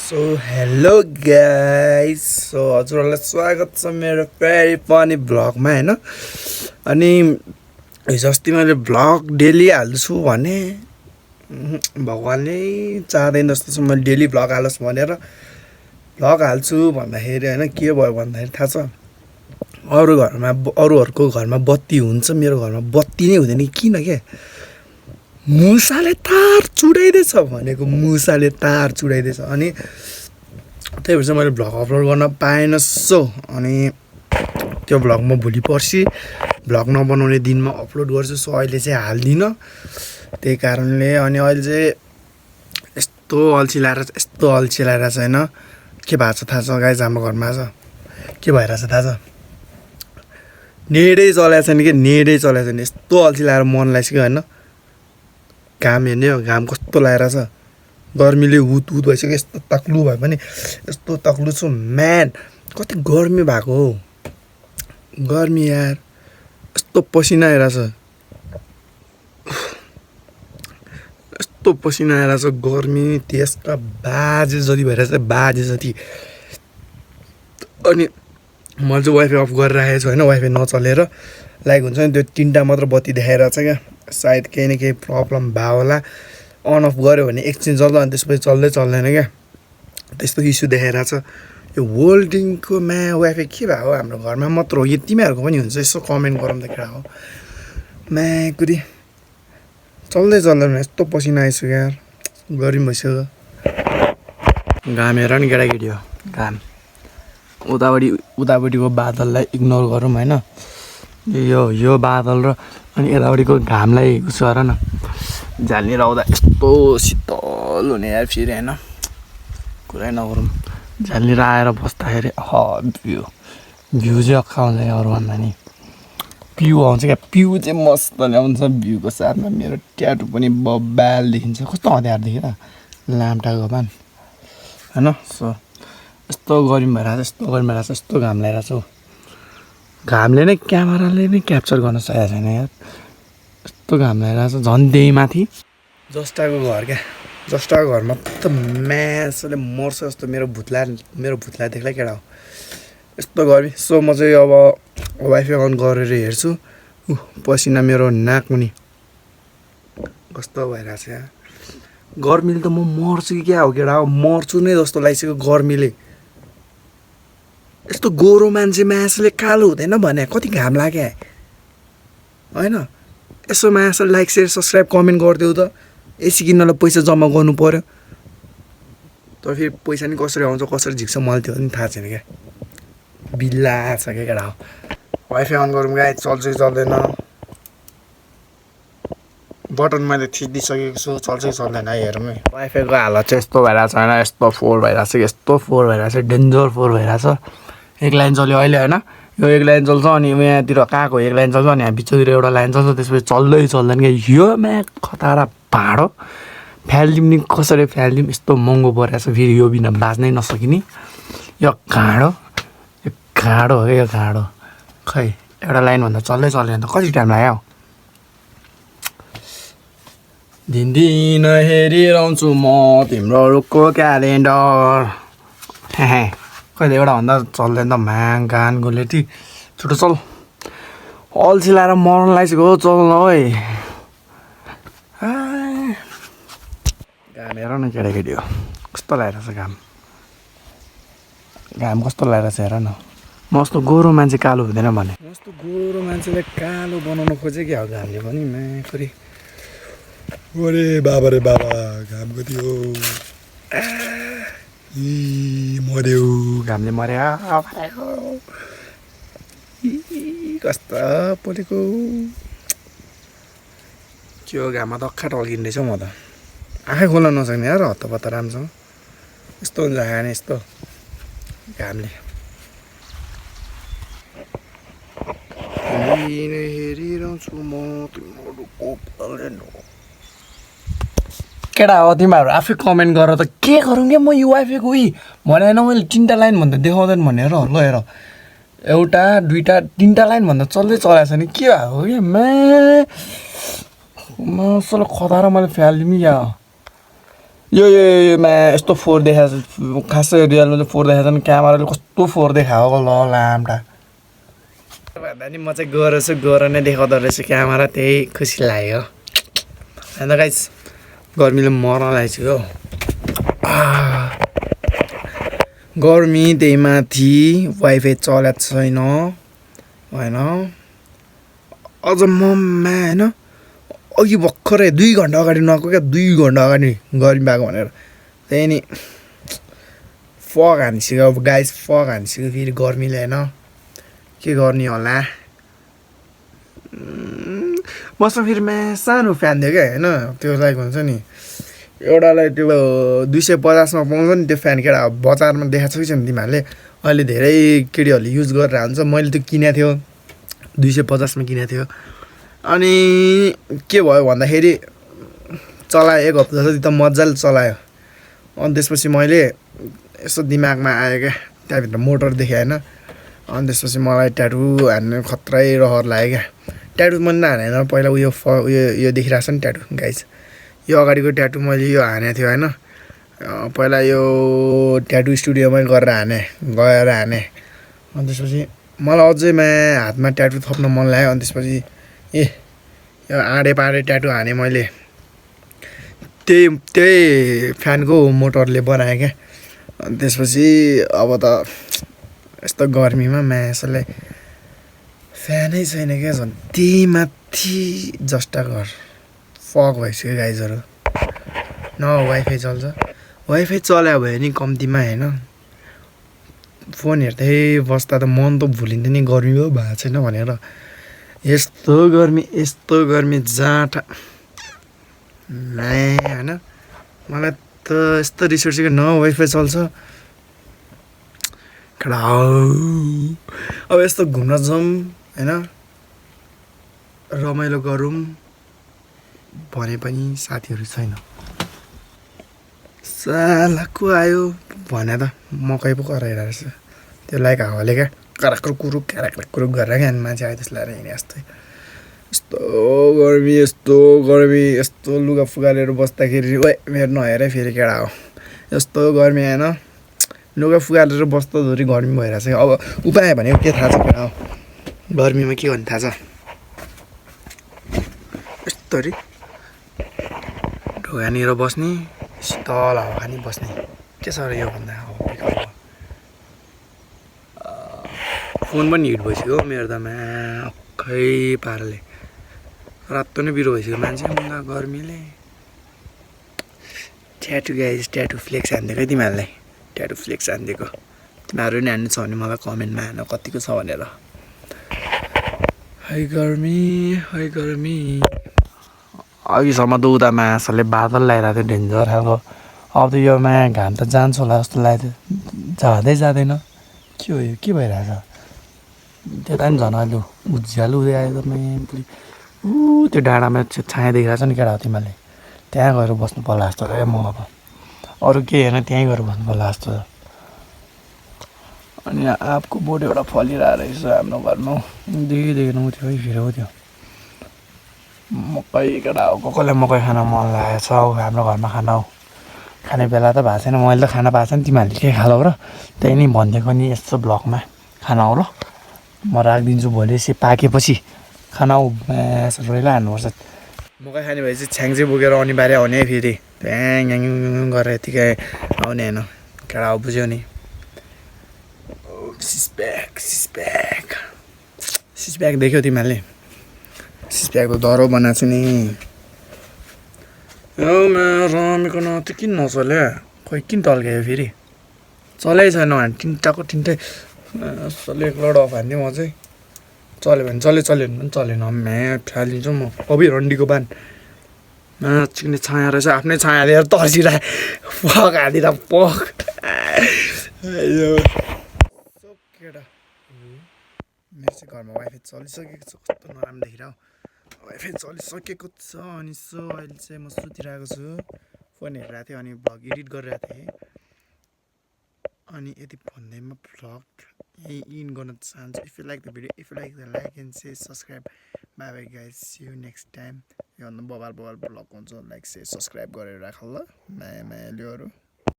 So hello guys हजुरहरूलाई स्वागत छ मेरो फेरि पनि भ्लगमा हैन। अनि हिजोअस्ति मैले भ्लग डेली हाल्छु भने भगवानले चाहदैन जस्तो छ मैले डेली भ्लग हालोस् भनेर भ्लग हाल्छु भन्दाखेरि हैन के भयो भन्दाखेरि थाहा छ अरूहरूको घरमा बत्ती हुन्छ, मेरो घरमा बत्ती नै हुँदैन। किन के मुसाले तार चुडाइदिएछ भनेको मुसाले तार चुडाइदिएछ। अनि त्यही भएर मैले भ्लग अपलोड गर्न पाएन सो अनि त्यो भ्लग म भोलि पर्सि भ्लग नबनाउने दिनमा अपलोड गर्छु। सो अहिले चाहिँ हाल्दिनँ त्यही कारणले। अनि अहिले चाहिँ यस्तो अल्छी लाएर चाहिँ होइन के भएको छ थाहा छ गाइस, हाम्रो घरमा आज के भइरहेछ थाहा छ? नेटै चलाएको छैन कि नेटै चलाएको छैन। यस्तो अल्छी लाएर मन लागिसक्यो होइन। घाम हेर्ने हो, घाम कस्तो लागेर छ, गर्मीले हुत भइसक्यो। यस्तो तक्लु भए पनि यस्तो तक्लु छु म्यान। कति गर्मी भएको हो, गर्मी यार। यस्तो पसिना आइरहेछ, यस्तो पसिना आइरहेछ, गर्मी त्यसका बाजे जति भइरहेछ, बाजे जति। अनि मैले चाहिँ वाइफाई अफ गरेर राखेको छु होइन, वाइफाई नचलेर लाइक हुन्छ नि त्यो 3टा मात्र बत्ती देखाइरहेको छ क्या। सायद केही न केही प्रब्लम भयो होला। अन अफ गऱ्यो भने एकछिन चल्छ अनि त्यसपछि चल्दैन क्या, त्यस्तो इस्यु देखाइरहेको छ। यो होल्डिङको वाइफाई के भयो हाम्रो घरमा मात्र हो, यो तिमीहरूको पनि हुन्छ? यसो कमेन्ट गरौँ त केटा हो कुरी चल्दैन। यस्तो पसिना आइसक्यो यार, गर्मी भइसक्यो। घाम हेर नि केटाकेटी हो, घाम। उतापट्टिको बादललाई इग्नोर गरौँ होइन, यो बादल र अनि यतापट्टिको घामलाई उसो गर न। झ्यालनिर आउँदा यस्तो शीतल हुने यार फेरि होइन, कुरै नगरौँ। झ्यालनिर आएर बस्दाखेरि भ्यू चाहिँ अक्खा हुन्छ क्या अरूभन्दा नि। भ्यू आउँछ क्या, भ्यू चाहिँ मस्त ल्याउँछ। भ्यूको साथमा मेरो ट्याटु पनि बब्बाल देखिन्छ। कस्तो हतियार देखिर लाम्टाको पान होइन। सो यस्तो गर्मी भइरहेछ, यस्तो घाम लगाइरहेछ हौ। घामले नै क्यामेराले नै क्याप्चर गर्न सकेको छैन यार, यस्तो घाम लगाइरहेछ। झन् त्यही माथि जस्टाको घर क्या, जस्टाको घरमा त म्यासले मर्छ जस्तो मेरो भुत्ला देख्ला केटा हो, यस्तो गर्मी। सो म चाहिँ अब वाइफाई अन गरेर हेर्छु। पसिना मेरो नाक मुनि कस्तो भइरहेछ यार। गर्मीले त म मर्छु कि क्या हो केटा हो, मर्छु नै जस्तो लागिसक्यो गर्मीले। यस्तो गोरो मान्छे मासुले कालो हुँदैन भने कति घाम लाग्यो होइन। यसो मासुले लाइक सेयर सब्सक्राइब कमेन्ट गरिदेऊ त। एसी किन्नलाई पैसा जम्मा गर्नु पऱ्यो तर फेरि पैसा नि कसरी आउँछ कसरी झिक्छ मलाई त्यो पनि थाहा छैन क्या। बिल्ला छ क्या केटा हो। वाइफाई अन गरौँ गाई, चल्छ कि चल्दैन। बटन मैले थिचिदिसकेको छु, चल्छ कि चल्दैन हेरौँ है। वाइफाईको हालत चाहिँ यस्तो भइरहेछ होइन, यस्तो फोहोर भइरहेछ, डेन्जर फोहोर भइरहेछ। एक लाइन चल्यो अहिले होइन, यो एक लाइन चल्छ अनि यहाँतिर कहाँको एक लाइन चल्छ अनि यहाँ बिचतिर एउटा लाइन चल्छ, त्यसपछि चल्दैन क्या। यो खतरा भाँडो फ्यालिदिउँ नि, कसरी फ्यालिदिउँ, यस्तो महँगो परेछ फेरि। यो बिना बाँच्नै नसकिने यो घाँडो हो क्या, यो घाँडो। खै एउटा लाइनभन्दा चल्दैन त कति टाइम लाग्यो? दिन हेरिरहन्छु म तिम्रो रुखको क्यालेन्डर। कहिले एउटा भन्दा चल्दैन त म्याङ गान गोलेटी। छिटो चल, अल्छी लाएर मर्न लागिसक्यो हो, चल्न है। घाम हेर न केटाकेटी हो, कस्तो लगाइरहेछ घाम कस्तो लगाइरहेछ हेर न। म जस्तो गोरो मान्छे कालो हुँदैन भने, म जस्तो गोरो मान्छेलाई कालो बनाउन खोजेँ क्या हो घामले पनि म्याकुरी। अरे बाबा रे बाबा, घाम कति हो, मर्यो घामले मर्यो। कस्तो पोलेको त्यो घाममा त अक्खा टल्किँदैछ म त। आँखै खोल्न नसक्ने यार हत्तपत्त राम्रोसँग। यस्तो हुन्छ खाने यस्तो घामले। हेरिरहन्छु म केटा हो। तिमीहरू आफै कमेन्ट गर त के गरौँ क्या। म यो वाइफाईको भनेन मैले 3टा लाइन भन्दा देखाउँदैन भनेर। ल हेर, एउटा 2टा 3टा लाइन भन्दा चल्छ नि के भएको क्या। मसल खतारा मैले फ्यालिदिउँ क्या। योमा यस्तो फोहोर देखाएको छ खासै रियलमा चाहिँ फोहोर देखाएको छ नि क्यामेराले कस्तो फोहोर देखाएको ल लामटा भन्दा नि म चाहिँ गएर नै देखाउँदो रहेछ क्यामेरा त्यही खुसी लाग्यो होइन गाइस गर्मीले मर्न लागेको छु हो गर्मी त्यही माथि वाइफाई चलेको छैन होइन अझ ममा होइन अघि भर्खरै 2 घन्टा अगाडि नको क्या 2 घन्टा अगाडि गर्मी भएको भनेर त्यही नि फक हानिसक्यो अब गाइस फक हानिसक्यो फेरि गर्मीले होइन के गर्ने होला मसँग फेरि सानो फ्यान थियो क्या होइन त्यो लाइक हुन्छ नि एउटालाई त्यो 250 मा पाउँछ नि त्यो फ्यान केटा बजारमा देखाएको छ नि तिमीहरूले अहिले धेरै केटीहरूले युज गरेर हुन्छ मैले त्यो किनेको थियो 250 मा किनेको थियो अनि के भयो भन्दाखेरि चलायो 1 हप्ता जति त मजाले चलायो अनि त्यसपछि मैले यसो दिमागमा आयो क्या त्यहाँभित्र मोटर देखेँ होइन अनि त्यसपछि मलाई ट्याटु हान्ने खत्रै रहर लाग्यो क्या ट्याटु मैले नहानेन पहिला उयो देखिरहेको छ नि ट्याटु गाइस यो अगाडिको ट्याटु मैले यो हानेको थियो होइन पहिला यो ट्याटु स्टुडियोमै गएर हाने अनि त्यसपछि मलाई अझै हातमा ट्याटु थप्न मन लाग्यो अनि त्यसपछि यो आँडे पाँडे ट्याटु हाने मैले त्यही फ्यानको मोटरले बनाएँ क्या अनि त्यसपछि अब त यस्तो गर्मीमा यसले फ्यानै छैन क्या झन् त्यही माथि जस्टा घर फक भइसक्यो गाइजहरू न वाइफाई चल्छ वाइफाई चलायो भने नि कम्तीमा होइन फोन हेर्दै बस्दा त मन त भुलिन्थ्यो नि गर्मी पो भएको छैन भनेर यस्तो गर्मी जाँटा होइन मलाई त यस्तो रिस उठ्छ न वाइफाई चल्छ अब यस्तो घुम्न जाउँ होइन रमाइलो गरौँ भने पनि साथीहरू छैन सालाको आयो भने त मकै पो कराइरहेको रहेछ त्यो लाइक हावाले क्या कराक्रो कुरुक गरेर क्या मान्छे आयो त्यसलाई हिँडे जस्तै यस्तो गर्मी यस्तो लुगा फुगालेर बस्दाखेरि मेरो नहेर फेरि केटा हो यस्तो गर्मी होइन लुगा फुगालेर बस्दाखेरि गर्मी भइरहेछ अब उपाय भनेको के थाहा छ केटा हो गर्मीमा के भन्ने थाहा छ यस्तरी ढोकानिर बस्ने शीतल हावा खानी बस्ने के छ र यो भन्दा फोन पनि हिट भइसक्यो मेरो त अक्खै पाराले रातो नै बिरो भइसक्यो मान्छे गर्मीले ट्याटु गाइस ट्याटु फ्लेक्स हानिदिएको है तिमीहरूलाई ट्याटु फ्लेक्स हानिदिएको तिमीहरू नि हान्नु छ भने मलाई कमेन्टमा हान कतिको छ भनेर है गर्मी अघिसम्म त उता मासले बादल लगाइरहेको थियो डेन्जर खालको अब त यो घाम त जान्छ होला जस्तो लाग्यो जाँदैन के हो यो के भइरहेछ त्यता पनि झन् अहिले उज्यालो हुँदै आयो तपाईँ त्यो डाँडामा छाया देखिरहेको छ नि केटा हो तिमीहरूले त्यहाँ गएर बस्नु पर्ला जस्तो र म अब अरू केही होइन त्यहीँ गएर बस्नु पर्ला जस्तो अनि आँपको बोट एउटा फलिरहेको रहेछ हाम्रो घरमा देखिनु थियो है फेरि हो त्यो मकै केटा हो कसैलाई मकै खान मन लागेको छ हौ हाम्रो घरमा खाना हौ खाने बेला त भएको छैन मैले त खाना पाएको छैन तिमीहरूले के खालौ र त्यही नि भनिदिएको नि यस्तो ब्लगमा खाना हो ल म राखिदिन्छु भोलि यसो पाकेपछि खाना हौ रोइला हान्नुपर्छ मकै खाने भएपछि छ्याङ चाहिँ बोकेर अनिवार्य आउने फेरि त्यहाँ गरेर यतिकै आउने होइन केटा हो बुझ्यौ नि सिसप्याक देख्यौ तिमीहरूले सिसप्याकको दह्रो बनाएको छु नि रमेको न त्यो किन नचल्यो खोइ किन टल्क्यायो फेरि चलै छैन भने तिनटै एक लोड अफ हान्थेँ म चाहिँ चल्यो भने चल्यो भने पनि चलेन फालिदिन्छु म कवि रन्डीको बान चिक्ने छाया रहेछ आफ्नै छाया लिएर तर्सिरहे पक हालिदिएर पक केटा मेरो चाहिँ घरमा वाइफाई चलिसकेको छ कस्तो नराम्रो देखिरह वाइफाई चलिसकेको छ अनि अहिले चाहिँ म सुतिरहेको छु फोन हेरिरहेको थिएँ अनि भ्लग एडिट गरिरहेको थिएँ अनि यति भन्दैमा भ्लग यही इन गर्न चाहन्छु if you like the video if you like the like and say subscribe bye bye guys see you next time योभन्दा बबाल भ्लग हुन्छ लाइक से सब्सक्राइब गरेर राख ल माया माया ल्याउहरू